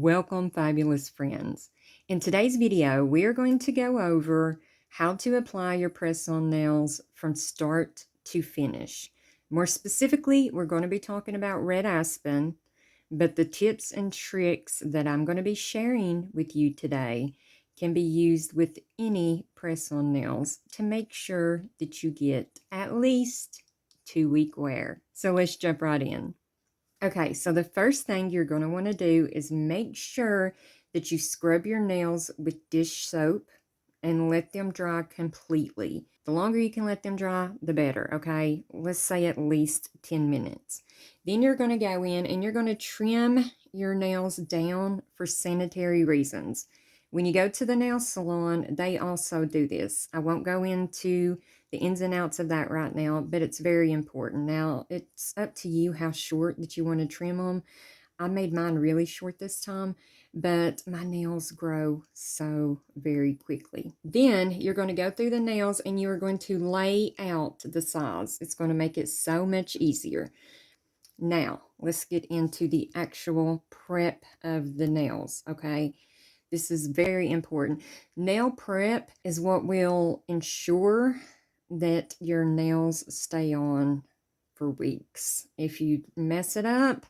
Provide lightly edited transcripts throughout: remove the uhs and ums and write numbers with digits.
Welcome, fabulous friends. In today's video, we are going to go over how to apply your press-on nails from start to finish. More specifically, we're going to be talking about Red Aspen, but the tips and tricks that I'm going to be sharing with you today can be used with any press-on nails to make sure that you get at least 2-week wear. So let's jump right in. Okay, so the first thing you're going to want to do is make sure that you scrub your nails with dish soap and let them dry completely. The longer you can let them dry, the better, okay? Let's say at least 10 minutes. Then you're going to go in and you're going to trim your nails down for sanitary reasons. When you go to the nail salon, they also do this. I won't go into the ins and outs of that right now, but it's very important. Now, it's up to you how short that you want to trim them. I made mine really short this time, but my nails grow so very quickly. Then you're going to go through the nails and you are going to lay out the size. It's going to make it so much easier. Now, let's get into the actual prep of the nails, okay? This is very important. Nail prep is what will ensure that your nails stay on for weeks. If you mess it up,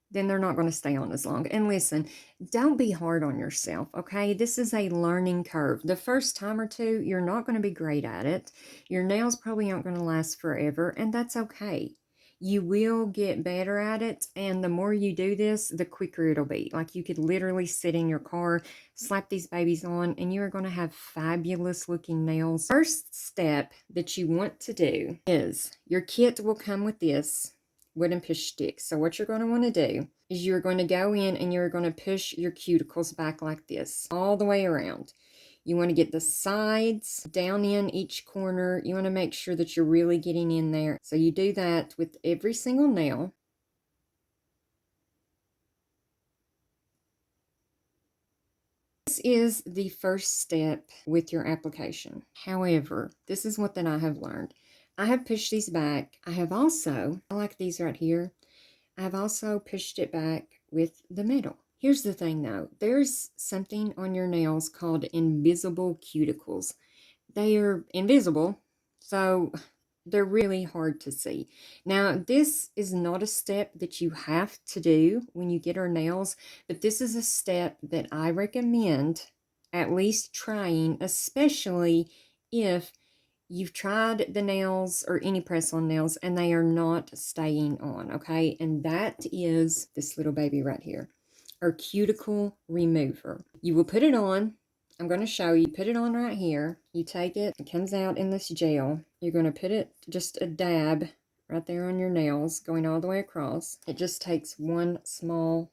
then they're not going to stay on as long. And listen, don't be hard on yourself, okay? This is a learning curve. The first time or two, you're not going to be great at it. Your nails probably aren't going to last forever, and that's okay. You will get better at it, and the more you do this, the quicker it'll be. Like, you could literally sit in your car, slap these babies on, and you are going to have fabulous looking nails. First step that you want to do is your kit will come with this wooden push stick. So what you're going to want to do is you're going to go in and you're going to push your cuticles back like this all the way around. You want to get the sides down in each corner. You want to make sure that you're really getting in there. So you do that with every single nail. This is the first step with your application. However, this is what that I have learned. I have pushed these back. I have also, I like these right here, I have also pushed it back with the metal. Here's the thing though, there's something on your nails called invisible cuticles. They are invisible, so they're really hard to see. Now, this is not a step that you have to do when you get our nails, but this is a step that I recommend at least trying, especially if you've tried the nails or any press-on nails and they are not staying on, okay? And that is this little baby right here, our cuticle remover. You will put it on. I'm going to show you. Put it on right here. You take it. It comes out in this gel. You're going to put it, just a dab right there on your nails, going all the way across. It just takes one small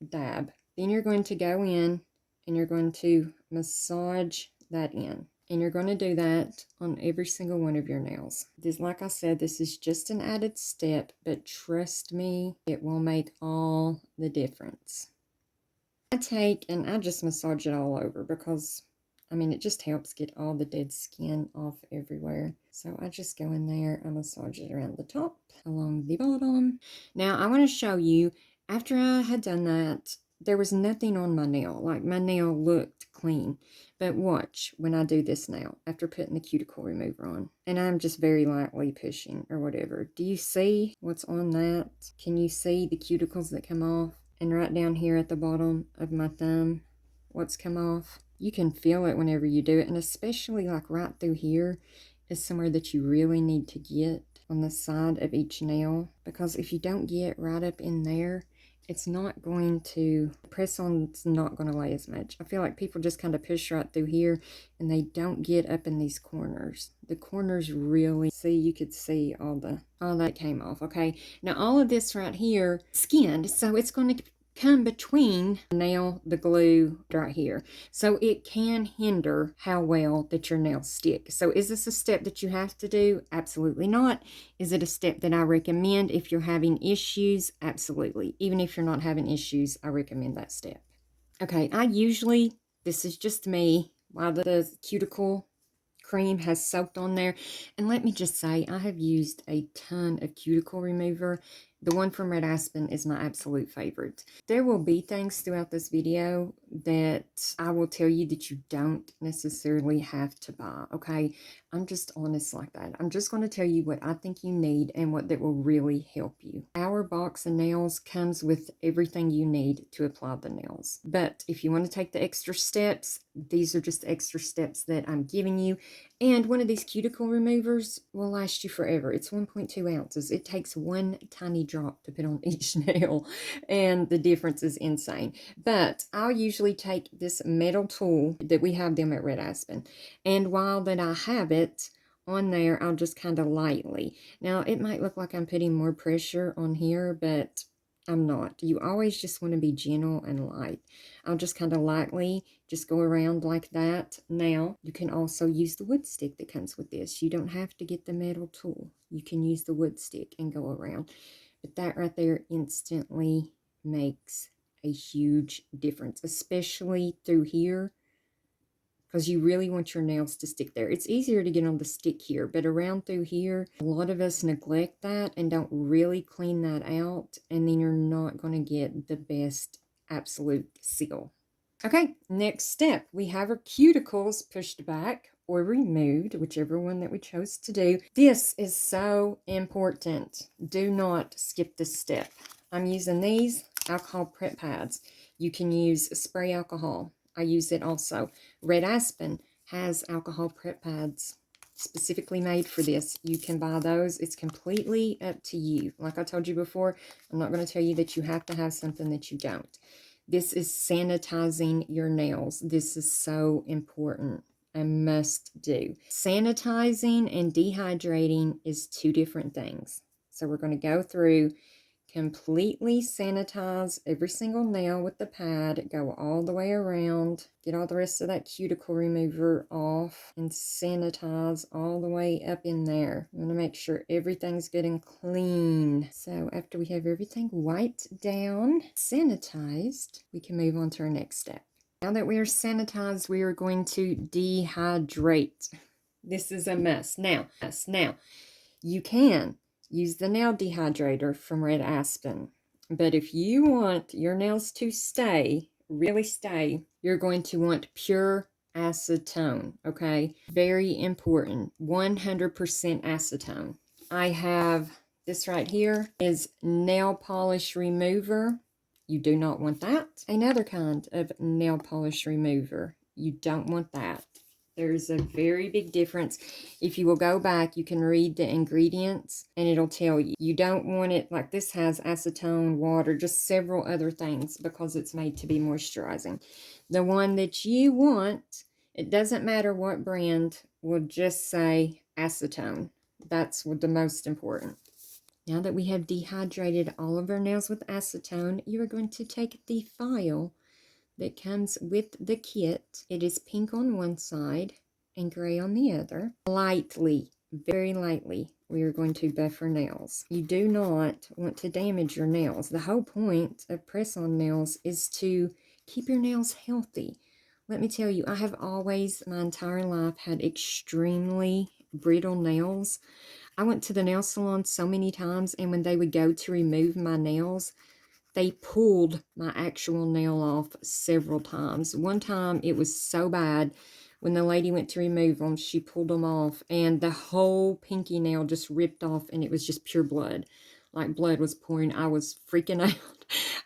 dab. Then you're going to go in and you're going to massage that in. And you're going to do that on every single one of your nails. This, like I said, this is just an added step, but trust me, it will make all the difference. I take and I just massage it all over because, I mean, it just helps get all the dead skin off everywhere. So I just go in there, I massage it around the top, along the bottom. Now, I want to show you, after I had done that, there was nothing on my nail. Like, my nail looked clean. But watch when I do this now, after putting the cuticle remover on. And I'm just very lightly pushing or whatever. Do you see what's on that? Can you see the cuticles that come off? And right down here at the bottom of my thumb, what's come off? You can feel it whenever you do it. And especially like right through here is somewhere that you really need to get on the side of each nail. Because if you don't get right up in there, it's not going to, press-on's not going to lay as much. I feel like people just kind of push right through here and they don't get up in these corners. The corners really, see, you could see all that came off, okay? Now all of this right here, skinned, so it's going to come between the nail, the glue right here. So it can hinder how well that your nails stick. So is this a step that you have to do? Absolutely not. Is it a step that I recommend if you're having issues? Absolutely. Even if you're not having issues, I recommend that step. Okay, I usually, this is just me, while the cuticle cream has soaked on there. And let me just say, I have used a ton of cuticle remover The one from Red Aspen is my absolute favorite. There will be things throughout this video that I will tell you that you don't necessarily have to buy, okay? I'm just honest like that. I'm just going to tell you what I think you need and what that will really help you. Our box of nails comes with everything you need to apply the nails. But if you want to take the extra steps, these are just extra steps that I'm giving you. And one of these cuticle removers will last you forever. It's 1.2 ounces. It takes one tiny drop to put on each nail, and the difference is insane. But I'll usually take this metal tool that we have them at Red Aspen, and while that I have it on there, I'll just kind of lightly. Now, it might look like I'm putting more pressure on here, but I'm not. You always just want to be gentle and light. I'll just kind of lightly just go around like that. Now, you can also use the wood stick that comes with this. You don't have to get the metal tool. You can use the wood stick and go around. But that right there instantly makes a huge difference, especially through here, because you really want your nails to stick there. It's easier to get on the stick here, but around through here, a lot of us neglect that and don't really clean that out, and then you're not going to get the best absolute seal. Okay, next step. We have our cuticles pushed back or removed, whichever one that we chose to do. This is so important. Do not skip this step. I'm using these alcohol prep pads. You can use spray alcohol. I use it also. Red Aspen has alcohol prep pads specifically made for this. You can buy those. It's completely up to you. Like I told you before, I'm not going to tell you that you have to have something that you don't. This is sanitizing your nails. This is so important. A must do. Sanitizing and dehydrating is two different things. So we're going to go through, completely sanitize every single nail with the pad, go all the way around, get all the rest of that cuticle remover off, and sanitize all the way up in there. I'm going to make sure everything's good and clean. So after we have everything wiped down, sanitized, we can move on to our next step. Now that we are sanitized, we are going to dehydrate. This is a mess. Now, you can use the nail dehydrator from Red Aspen. But if you want your nails to stay, really stay, you're going to want pure acetone, okay? Very important. 100% acetone. I have this right here is nail polish remover. You do not want that. Another kind of nail polish remover. You don't want that. There's a very big difference. If you will go back, you can read the ingredients and it'll tell you. You don't want it, like this has acetone, water, just several other things because it's made to be moisturizing. The one that you want, it doesn't matter what brand, will just say acetone. That's what the most important. Now that we have dehydrated all of our nails with acetone, you are going to take the file that comes with the kit. It is pink on one side and gray on the other. Lightly, very lightly, we are going to buff our nails. You do not want to damage your nails. The whole point of press-on nails is to keep your nails healthy. Let me tell you, I have always, my entire life, had extremely brittle nails. I went to the nail salon so many times, and when they would go to remove my nails, they pulled my actual nail off several times. One time, it was so bad, when the lady went to remove them, she pulled them off, and the whole pinky nail just ripped off, and it was just pure blood. Like blood was pouring. I was freaking out.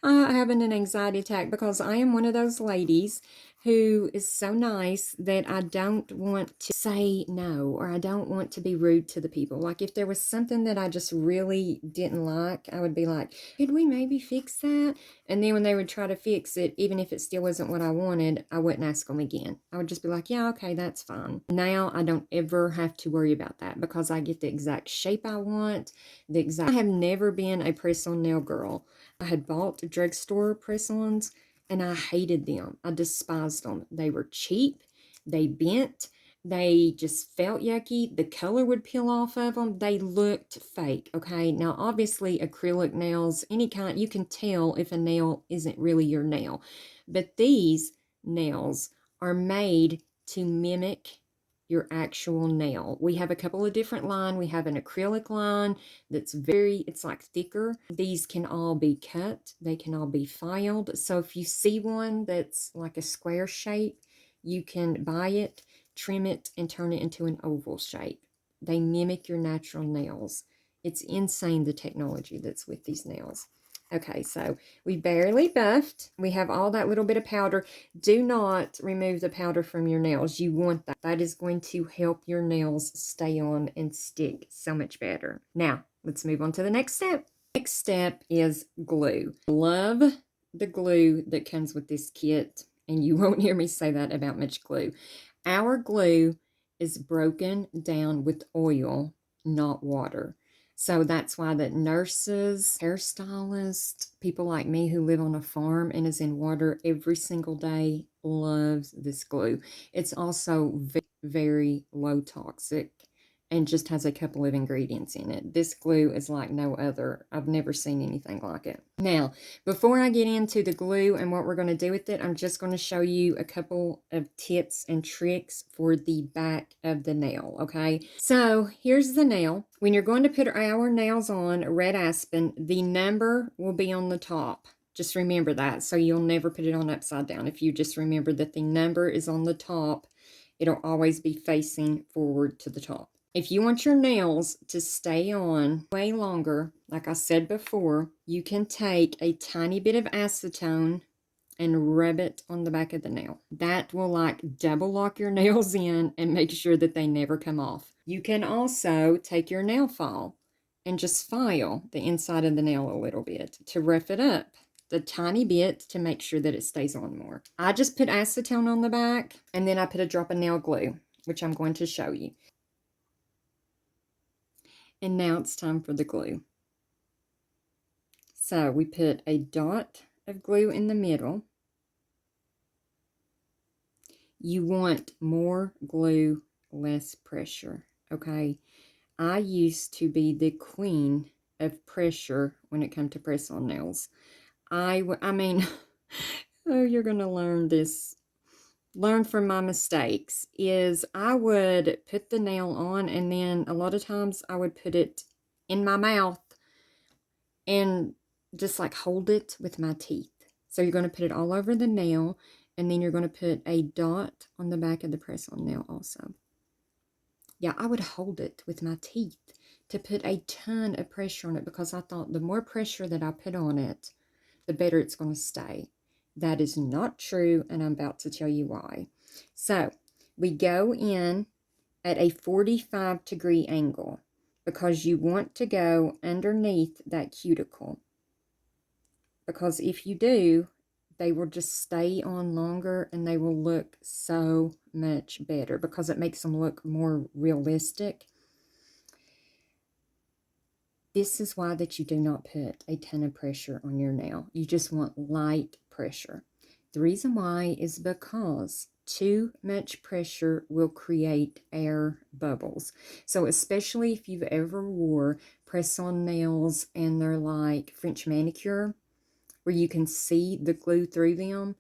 Having an anxiety attack because I am one of those ladies who is so nice that I don't want to say no, or I don't want to be rude to the people. Like if there was something that I just really didn't like, I would be like, could we maybe fix that? And then when they would try to fix it, even if it still wasn't what I wanted, I wouldn't ask them again. I would just be like, yeah, okay, that's fine. Now I don't ever have to worry about that because I get the exact shape I want. I have never been a press-on nail girl. I had bought drugstore press-ons and I hated them. I despised them. They were cheap. They bent. They just felt yucky. The color would peel off of them. They looked fake, okay? Now, obviously, acrylic nails, any kind, you can tell if a nail isn't really your nail. But these nails are made to mimic your actual nail. We have a couple of different line. We have an acrylic line that's it's like thicker. These can all be cut. They can all be filed. So if you see one that's like a square shape, you can buy it, trim it, and turn it into an oval shape. They mimic your natural nails. It's insane, the technology that's with these nails. Okay, so we barely buffed. We have all that little bit of powder. Do not remove the powder from your nails. You want that. That is going to help your nails stay on and stick so much better. Now, let's move on to the next step. Next step is glue. Love the glue that comes with this kit, and you won't hear me say that about much glue. Our glue is broken down with oil, not water. So that's why that nurses, hairstylists, people like me who live on a farm and is in water every single day loves this glue. It's also very low toxic and just has a couple of ingredients in it. This glue is like no other. I've never seen anything like it. Now, before I get into the glue and what we're going to do with it, I'm just going to show you a couple of tips and tricks for the back of the nail, okay? So, here's the nail. When you're going to put our nails on Red Aspen, the number will be on the top. Just remember that, so you'll never put it on upside down. If you just remember that the number is on the top, it'll always be facing forward to the top. If you want your nails to stay on way longer, like I said before, you can take a tiny bit of acetone and rub it on the back of the nail. That will like double lock your nails in and make sure that they never come off. You can also take your nail file and just file the inside of the nail a little bit to rough it up a tiny bit to make sure that it stays on more. I just put acetone on the back and then I put a drop of nail glue, which I'm going to show you. And now it's time for the glue. So we put a dot of glue in the middle. You want more glue, less pressure, okay? I used to be the queen of pressure when it comes to press on nails. I mean, oh, you're going to learn this. Learn from my mistakes is I would put the nail on and then a lot of times I would put it in my mouth and just like hold it with my teeth. So you're going to put it all over the nail and then you're going to put a dot on the back of the press-on nail also. Yeah, I would hold it with my teeth to put a ton of pressure on it because I thought the more pressure that I put on it, the better it's going to stay. That is not true, and I'm about to tell you why. So, we go in at a 45-degree angle because you want to go underneath that cuticle. Because if you do, they will just stay on longer and they will look so much better because it makes them look more realistic. This is why that you do not put a ton of pressure on your nail. You just want light pressure. The reason why is because too much pressure will create air bubbles. So especially if you've ever wore press-on nails and they're like French manicure, where you can see the glue through them,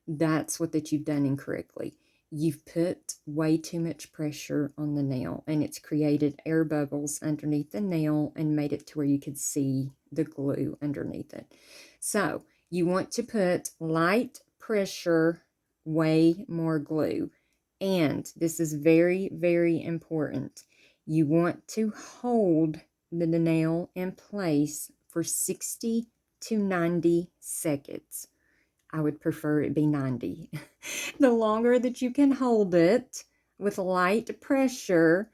that's what that you've done incorrectly. You've put way too much pressure on the nail and it's created air bubbles underneath the nail and made it to where you could see the glue underneath it. So you want to put light pressure, way more glue. And this is very, very important. You want to hold the nail in place for 60 to 90 seconds. I would prefer it be 90. The longer that you can hold it with light pressure,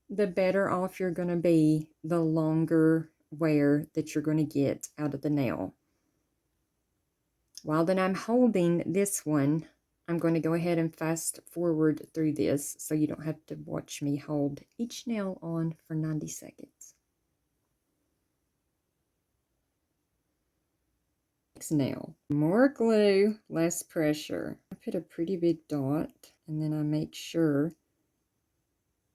the better off you're going to be, the longer wear that you're going to get out of the nail. While that I'm holding this one, I'm going to go ahead and fast forward through this so you don't have to watch me hold each nail on for 90 seconds. Next nail. More glue, less pressure. I put a pretty big dot and then I make sure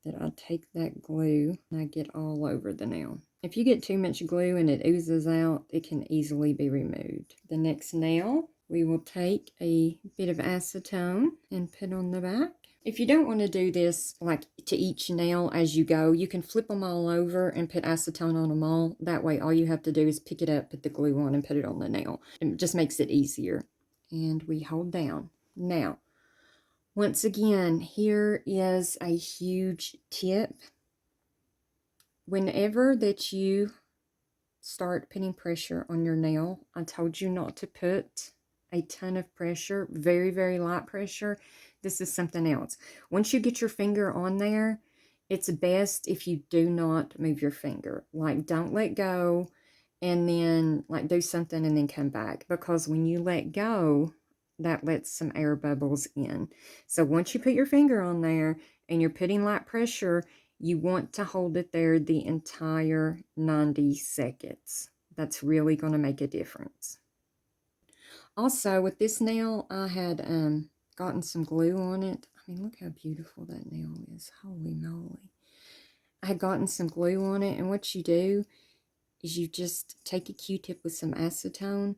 that I take that glue and I get all over the nail. If you get too much glue and it oozes out, it can easily be removed. The next nail, we will take a bit of acetone and put on the back. If you don't want to do this like to each nail as you go, you can flip them all over and put acetone on them all. That way all you have to do is pick it up, put the glue on, and put it on the nail. It just makes it easier. And we hold down. Now, once again, here is a huge tip. Whenever that you start putting pressure on your nail, I told you not to put a ton of pressure, very, very light pressure. This is something else. Once you get your finger on there, it's best if you do not move your finger. Like, don't let go and then like do something and then come back, because when you let go, that lets some air bubbles in. So once you put your finger on there and you're putting light pressure, you want to hold it there the entire 90 seconds. That's really going to make a difference. Also, with this nail, I had gotten some glue on it. I mean, look how beautiful that nail is. Holy moly. I had gotten some glue on it, and what you do is you just take a Q-tip with some acetone,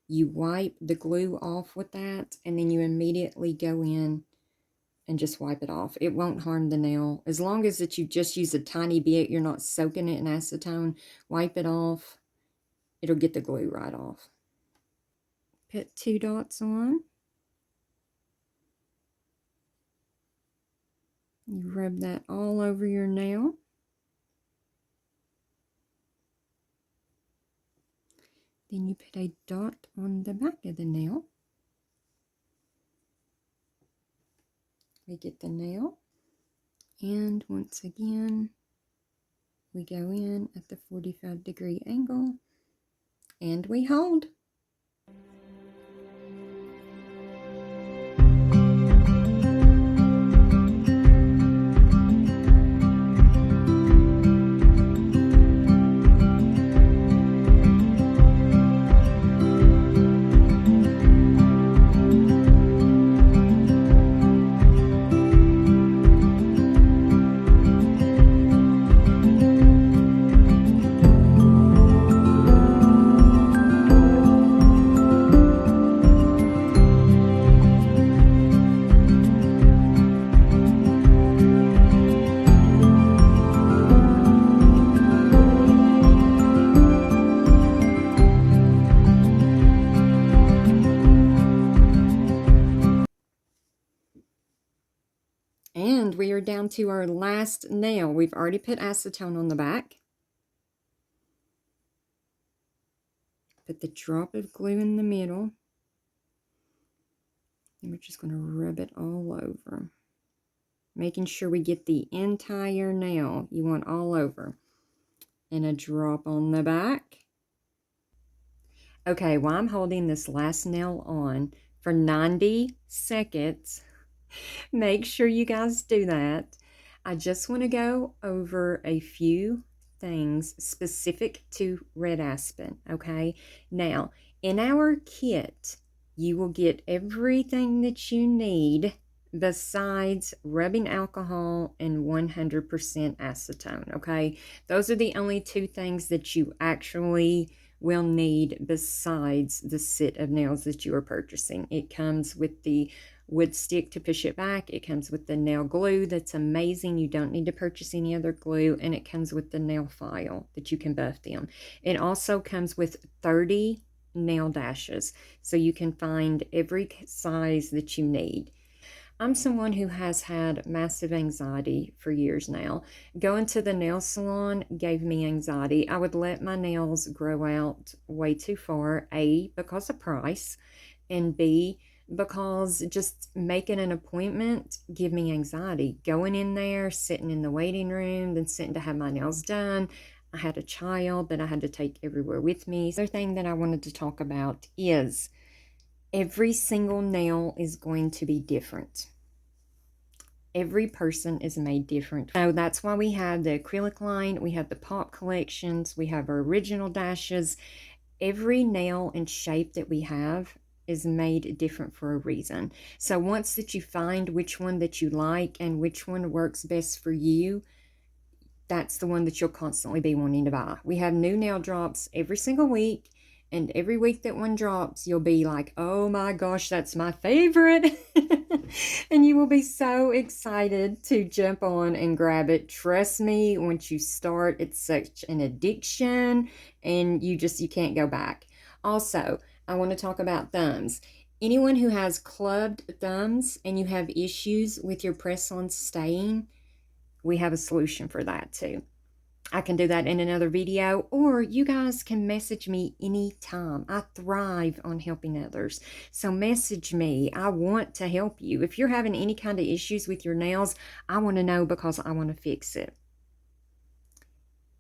you wipe the glue off with that, and then you immediately go in and just wipe it off. It won't harm the nail. As long as that you just use a tiny bit, you're not soaking it in acetone, wipe it off. It'll get the glue right off. Put 2 dots on. You rub that all over your nail. Then you put a dot on the back of the nail. We get the nail. And once again, we go in at the 45-degree angle and we hold. And we are down to our last nail. We've already put acetone on the back. Put the drop of glue in the middle. And we're just going to rub it all over. Making sure we get the entire nail. You want all over. And a drop on the back. Okay, while I'm holding this last nail on for 90 seconds, make sure you guys do that. I just want to go over a few things specific to Red Aspen, okay? Now, in our kit, you will get everything that you need besides rubbing alcohol and 100% acetone, okay? Those are the only 2 things that you actually will need besides the set of nails that you are purchasing. It comes with the wood stick to push it back. It comes with the nail glue that's amazing. You don't need to purchase any other glue. And it comes with the nail file that you can buff them. It also comes with 30 nail dashes, so you can find every size that you need. I'm someone who has had massive anxiety for years now. Going to the nail salon gave me anxiety. I would let my nails grow out way too far, A, because of price, and B, because just making an appointment give me anxiety. Going in there, sitting in the waiting room, then sitting to have my nails done. I had a child that I had to take everywhere with me. The other thing that I wanted to talk about is every single nail is going to be different. Every person is made different. So that's why we have the acrylic line, we have the pop collections, we have our original dashes. Every nail and shape that we have is made different for a reason. So once that you find which one that you like and which one works best for you, that's the one that you'll constantly be wanting to buy. We have new nail drops every single week, and every week that one drops, you'll be like, oh my gosh, that's my favorite. And you will be so excited to jump on and grab it. Trust me, once you start, it's such an addiction and you can't go back. Also, I want to talk about thumbs. Anyone who has clubbed thumbs and you have issues with your press-on staying, we have a solution for that too. I can do that in another video, or you guys can message me anytime. I thrive on helping others. So message me. I want to help you. If you're having any kind of issues with your nails, I want to know because I want to fix it.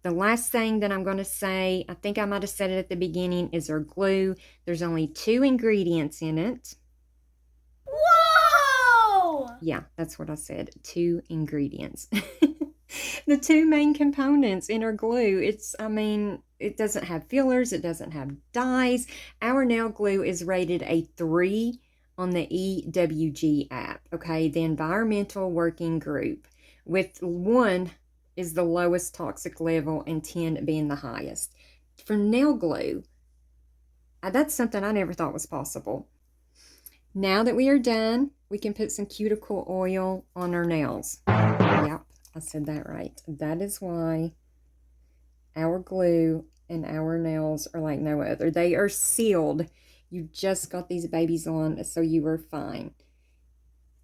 The last thing that I'm going to say, I think I might have said it at the beginning, is our glue. There's only 2 ingredients in it. Whoa! Yeah, that's what I said. 2 ingredients. The 2 main components in our glue. It doesn't have fillers. It doesn't have dyes. Our nail glue is rated a 3 on the EWG app, okay? The Environmental Working Group, with 1 is the lowest toxic level and 10 being the highest. For nail glue, that's something I never thought was possible. Now that we are done, we can put some cuticle oil on our nails. Yep, I said that right. That is why our glue and our nails are like no other. They are sealed. You just got these babies on, so you are fine.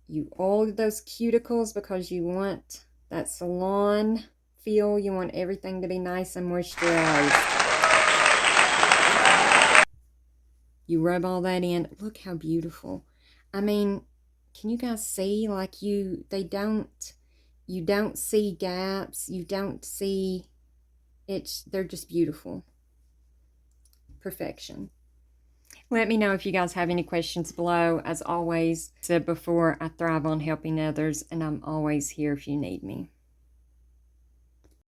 You oil those cuticles because you want that salon feel. You want everything to be nice and moisturized. You rub all that in. Look how beautiful. I mean, can you guys see? Like you don't see gaps. You don't see they're just beautiful. Perfection. Let me know if you guys have any questions below. As always, said before, I thrive on helping others, and I'm always here if you need me.